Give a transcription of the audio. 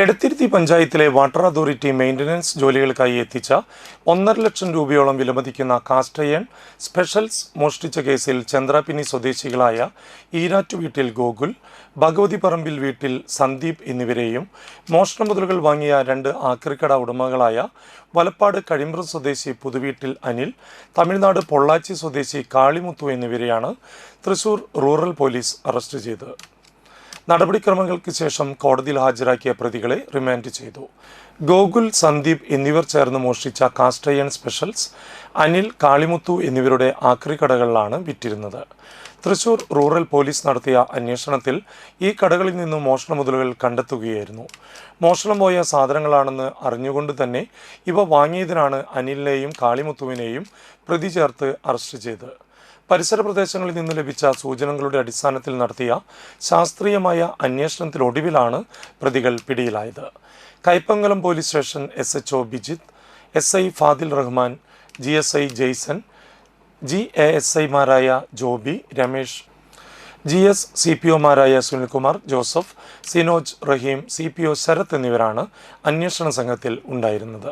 എടത്തിരുത്തി പഞ്ചായത്തിലെ water authority maintenance ജോലികൾക്കായി എത്തിച്ച 1.5 ലക്ഷം രൂപയോളം വിലമതിക്കുന്ന കാസ്റ്റ് അയൺ സ്പെഷ്യൽസ് മോഷ്ടിച്ച കേസിൽ ചന്ദ്രാപിനി സ്വദേശികളായ ഈരാറ്റുവീട്ടിൽ ഗോകുൽ, ഭഗവതിപറമ്പിൽ വീട്ടിൽ സന്ദീപ് എന്നിവരെയും മോഷണ മുതലുകൾ വാങ്ങിയ 2 ആക്രിക്കട ഉടമകളായ വലപ്പാട് കഴിമ്പ്രം സ്വദേശി പുതുവീട്ടിൽ അനിൽ, തമിഴ്നാട് പൊള്ളാച്ചി സ്വദേശി കാളിമുത്തു എന്നിവരെയാണ് തൃശൂർ റൂറൽ പോലീസ് അറസ്റ്റ് ചെയ്തത്. നടപടിക്രമങ്ങൾക്ക് ശേഷം കോടതിയിൽ ഹാജരാക്കിയ പ്രതികളെ റിമാൻഡ് ചെയ്തു. ഗോകുൽ, സന്ദീപ് എന്നിവർ ചേർന്ന് മോഷ്ടിച്ച cast iron specials Anil, Kalimuthu എന്നിവരുടെ ആക്രി കടകളിലാണ് വിറ്റിരുന്നത്. തൃശൂർ റൂറൽ പോലീസ് നടത്തിയ അന്വേഷണത്തിൽ ഈ കടകളിൽ നിന്നും മോഷണ മുതലുകൾ കണ്ടെത്തുകയായിരുന്നു. മോഷണം പോയ സാധനങ്ങളാണെന്ന് അറിഞ്ഞുകൊണ്ട് തന്നെ ഇവ വാങ്ങിയതിനാണ് അനിലിനെയും കാളിമുത്തുവിനെയും പ്രതി ചേർത്ത് അറസ്റ്റ് ചെയ്തത്. പരിസര പ്രദേശങ്ങളിൽ നിന്ന് ലഭിച്ച സൂചനകളുടെ അടിസ്ഥാനത്തിൽ നടത്തിയ ശാസ്ത്രീയമായ അന്വേഷണത്തിനൊടുവിലാണ് പ്രതികൾ പിടിയിലായത്. Kaipamangalam police station SHO Bijith, SI Fadil Rahman, GSI Jaison, GASIമാരായ ജോബി, രമേശ്, GS CPOമാരായ സുനിൽകുമാർ, ജോസഫ്, സിനോജ്, റഹീം, CPO ശരത് എന്നിവരാണ് അന്വേഷണ സംഘത്തിൽ ഉണ്ടായിരുന്നത്.